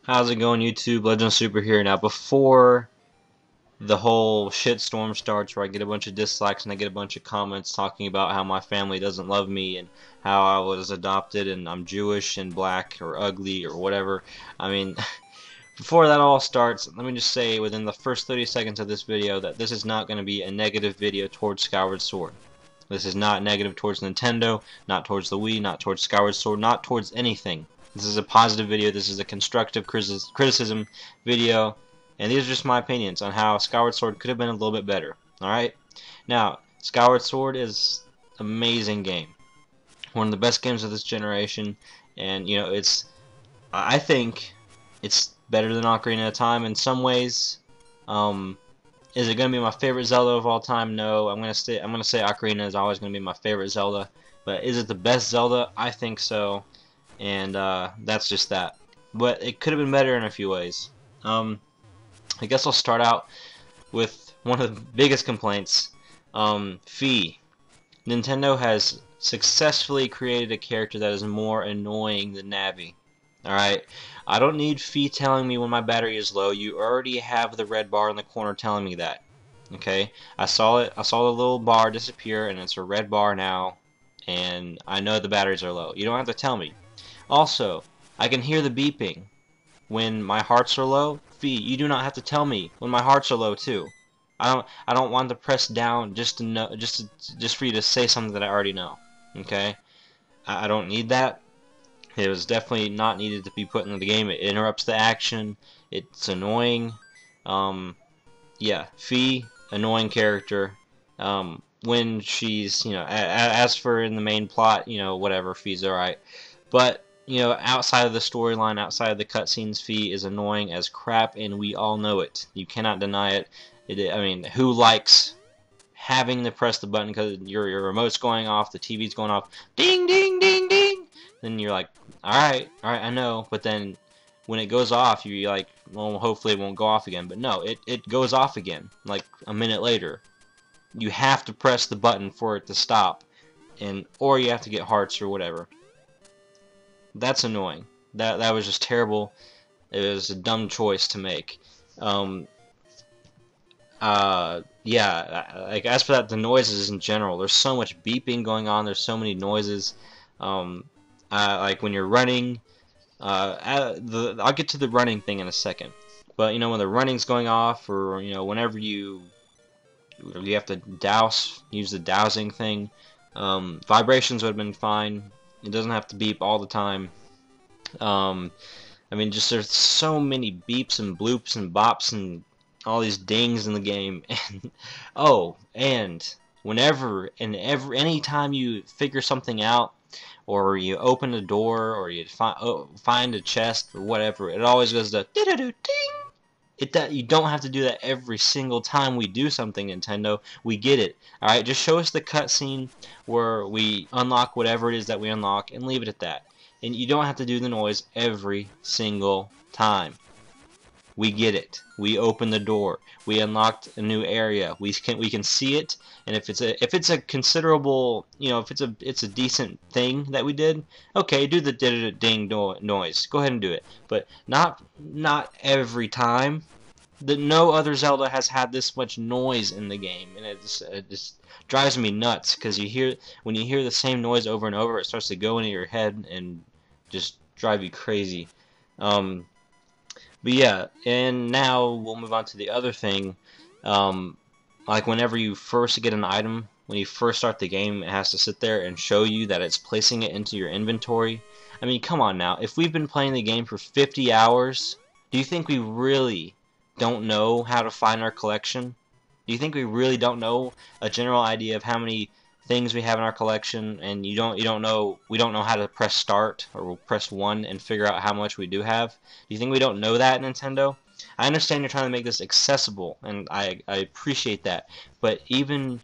How's it going, YouTube? Legend Super here. Now, before the whole shitstorm starts where I get a bunch of dislikes and I get a bunch of comments talking about how my family doesn't love me and how I was adopted and I'm Jewish and black or ugly or whatever. I mean, before that all starts, let me just say within the first 30 seconds of this video that this is not going to be a negative video towards Skyward Sword. This is not negative towards Nintendo, not towards the Wii, not towards Skyward Sword, not towards anything. This is a positive video. This is a constructive criticism video, and these are just my opinions on how Skyward Sword could have been a little bit better. Alright? Now, Skyward Sword is an amazing game. One of the best games of this generation, and, you know, I think it's better than Ocarina of Time in some ways. Is it going to be my favorite Zelda of all time? No. I'm going to say Ocarina is always going to be my favorite Zelda. But is it the best Zelda? I think so. And that's just that. But it could have been better in a few ways. I guess I'll start out with one of the biggest complaints. Fi. Nintendo has successfully created a character that is more annoying than Navi. Alright? I don't need Fi telling me when my battery is low. You already have the red bar in the corner telling me that. Okay? I saw it. I saw the little bar disappear, and it's a red bar now. And I know the batteries are low. You don't have to tell me. Also, I can hear the beeping when my hearts are low. Fi, you do not have to tell me when my hearts are low too. I don't want to press down just to know, just for you to say something that I already know. Okay? I don't need that. It was definitely not needed to be put into the game. It interrupts the action. It's annoying. Yeah, Fi, annoying character. When she's, you know, as for in the main plot, you know, whatever, Fi's alright. But, you know, outside of the storyline, outside of the cutscenes, Fi is annoying as crap, and we all know it. You cannot deny it. I mean, who likes having to press the button because your remote's going off, the TV's going off, ding, ding, ding, ding. Then you're like, alright, I know. But then when it goes off, you're like, well, hopefully it won't go off again. But no, it goes off again, like a minute later. You have to press the button for it to stop, or you have to get hearts or whatever. That's annoying. That was just terrible. It was a dumb choice to make. Yeah, like as for that, the noises in general, there's so much beeping going on, there's so many noises. Like when you're running, I'll get to the running thing in a second. But you know, when the running's going off, or you know, whenever you have to use the dowsing thing, vibrations would have been fine. It doesn't have to beep all the time. I mean, just there's so many beeps and bloops and bops and all these dings in the game. And oh, and whenever and anytime you figure something out, or you open a door, or you find a chest or whatever, it always goes to ding. You don't have to do that every single time we do something, Nintendo. We get it. Alright, just show us the cutscene where we unlock whatever it is that we unlock and leave it at that. And you don't have to do the noise every single time. We get it. We open the door. We unlocked a new area. We can see it, and if it's a considerable, you know, if it's a decent thing that we did, okay, do the ding noise. Go ahead and do it, but not every time. No other Zelda has had this much noise in the game, and it just drives me nuts because when you hear the same noise over and over, it starts to go into your head and just drive you crazy. But yeah, and now we'll move on to the other thing. Like whenever you first get an item, when you first start the game, it has to sit there and show you that it's placing it into your inventory. I mean, come on now. If we've been playing the game for 50 hours, do you think we really don't know how to find our collection? Do you think we really don't know a general idea of how many things we have in our collection, and we don't know how to press start or press 1 and figure out how much we do have? Do you think we don't know that, Nintendo? I understand you're trying to make this accessible, and I appreciate that, but even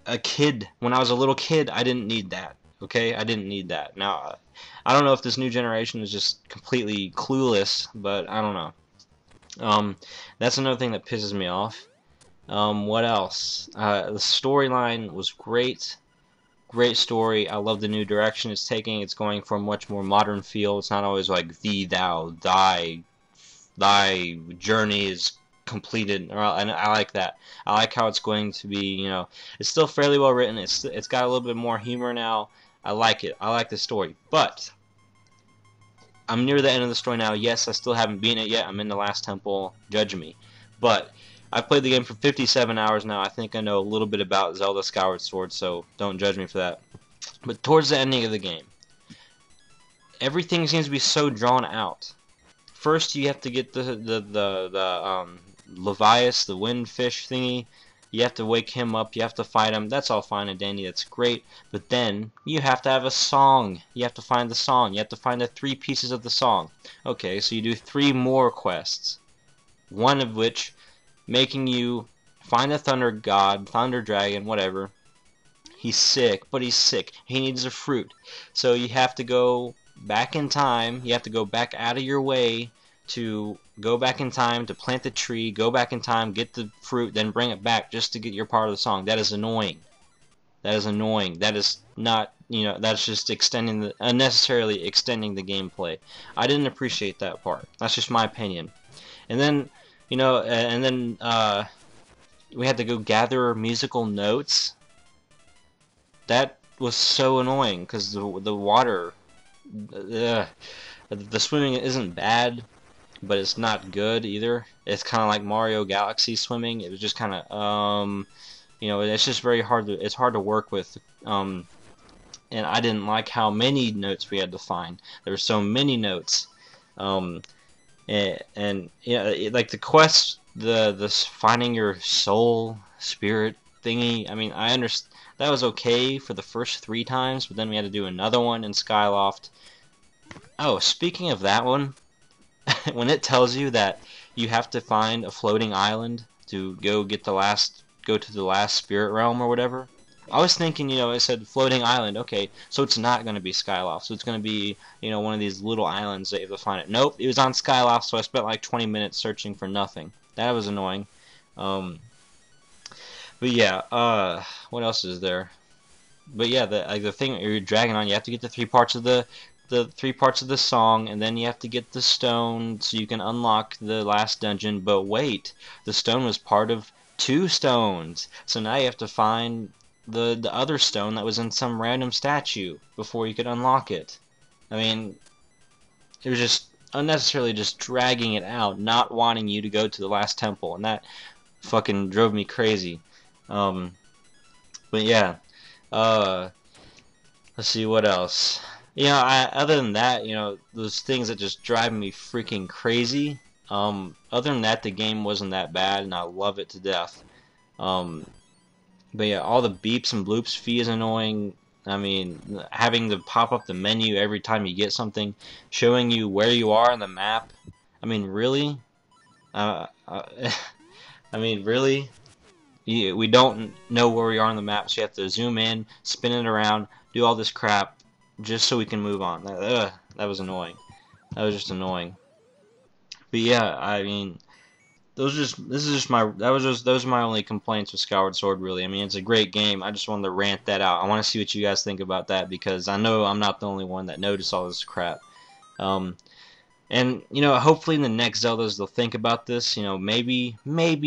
a kid, when I was a little kid, I didn't need that. Okay, I didn't need that. Now, I don't know if this new generation is just completely clueless, but I don't know. That's another thing that pisses me off. What else? The storyline was great. Great story. I love the new direction it's taking. It's going for a much more modern feel. It's not always like thee, thou, thy journey is completed. And I like that. I like how it's going to be. It's still fairly well written. It's got a little bit more humor now. I like it. I like the story. But I'm near the end of the story now. Yes, I still haven't beaten it yet. I'm in the last temple. Judge me. But I've played the game for 57 hours now. I think I know a little bit about Zelda Skyward Sword, so don't judge me for that. But towards the ending of the game, everything seems to be so drawn out. First, you have to get the Levias, the wind fish thingy. You have to wake him up. You have to fight him. That's all fine and dandy. That's great. But then you have to have a song. You have to find the song. You have to find the 3 pieces of the song. Okay, so you do 3 more quests. One of which making you find a thunder god, thunder dragon, whatever. He's sick, but he's sick. He needs a fruit. So you have to go back in time. You have to go back out of your way to go back in time to plant the tree, go back in time, get the fruit, then bring it back just to get your part of the song. That is annoying. That is annoying. That is not, that's just unnecessarily extending the gameplay. I didn't appreciate that part. That's just my opinion. And then, we had to go gather musical notes. That was so annoying because the water, the swimming isn't bad, but it's not good either. It's kind of like Mario Galaxy swimming. It was just kind of, it's just very hard to, it's hard to work with. And I didn't like how many notes we had to find. There were so many notes. And like the quest, the finding your soul spirit thingy. I mean, I understand that was okay for the first 3 times, but then we had to do another one in Skyloft. Oh, speaking of that one, when it tells you that you have to find a floating island to go to the last spirit realm or whatever, I was thinking, it said floating island. Okay, so it's not going to be Skyloft. So it's going to be, one of these little islands that you have to find it. Nope, it was on Skyloft, so I spent like 20 minutes searching for nothing. That was annoying. But yeah, what else is there? But yeah, the thing you're dragging on, you have to get the 3 parts of the 3 parts of the song, and then you have to get the stone so you can unlock the last dungeon. But wait, the stone was part of 2 stones, so now you have to find the other stone that was in some random statue before you could unlock it. I mean, it was just unnecessarily just dragging it out, not wanting you to go to the last temple, and that fucking drove me crazy. But yeah, let's see what else. Other than that, those things that just drive me freaking crazy. Other than that, the game wasn't that bad, and I love it to death. But yeah, all the beeps and bloops fee is annoying. I mean, having to pop up the menu every time you get something, showing you where you are on the map. I mean, really? I mean, really? We don't know where we are on the map, so you have to zoom in, spin it around, do all this crap, just so we can move on. That was annoying. That was just annoying. But yeah, I mean, those are my only complaints with Skyward Sword, really. I mean, it's a great game. I just wanted to rant that out. I want to see what you guys think about that, because I know I'm not the only one that noticed all this crap. And hopefully in the next Zeldas they'll think about this. Maybe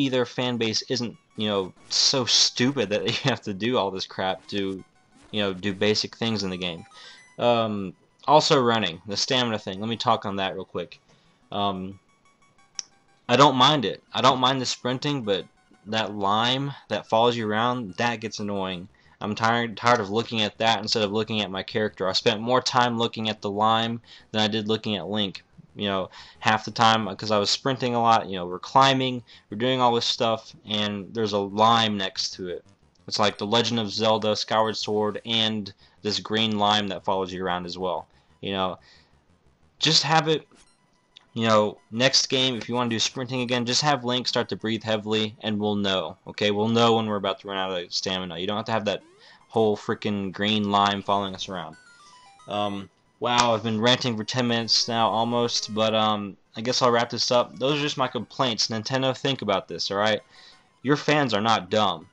their fan base isn't so stupid that you have to do all this crap to do basic things in the game. Also running, the stamina thing. Let me talk on that real quick. I don't mind it. I don't mind the sprinting, but that lime that follows you around, that gets annoying. I'm tired of looking at that instead of looking at my character. I spent more time looking at the lime than I did looking at Link. Half the time, because I was sprinting a lot, we're climbing, we're doing all this stuff, and there's a lime next to it. It's like The Legend of Zelda, Skyward Sword, and this green lime that follows you around as well. Just have it, next game, if you want to do sprinting again, just have Link start to breathe heavily, and we'll know, okay? We'll know when we're about to run out of stamina. You don't have to have that whole freaking green lime following us around. Wow, I've been ranting for 10 minutes now, almost, but I guess I'll wrap this up. Those are just my complaints. Nintendo, think about this, alright? Your fans are not dumb.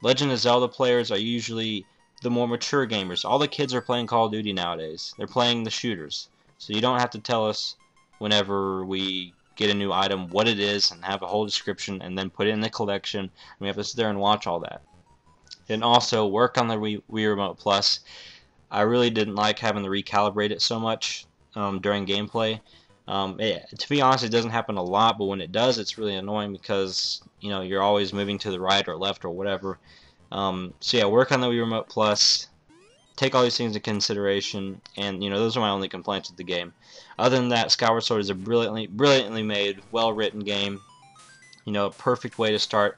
Legend of Zelda players are usually the more mature gamers. All the kids are playing Call of Duty nowadays. They're playing the shooters. So you don't have to tell us whenever we get a new item what it is and have a whole description and then put it in the collection. And we have to sit there and watch all that. And also work on the Wii Remote Plus. I really didn't like having to recalibrate it so much during gameplay. To be honest, it doesn't happen a lot, but when it does, it's really annoying because you're always moving to the right or left or whatever. So yeah, work on the Wii Remote Plus. Take all these things into consideration, and those are my only complaints with the game. Other than that, Skyward Sword is a brilliantly made, well-written game. A perfect way to start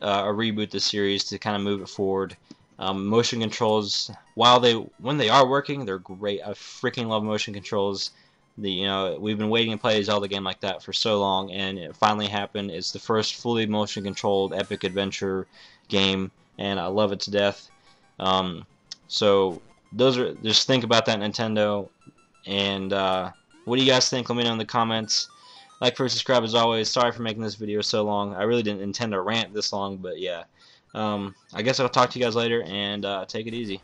a reboot the series to kind of move it forward. Motion controls, when they are working, they're great. I freaking love motion controls. We've been waiting to play a Zelda game like that for so long, and it finally happened. It's the first fully motion controlled epic adventure game, and I love it to death. So just think about that, Nintendo. And what do you guys think? Let me know in the comments. Like, first, subscribe as always. Sorry for making this video so long. I really didn't intend to rant this long, but yeah. I guess I'll talk to you guys later, and take it easy.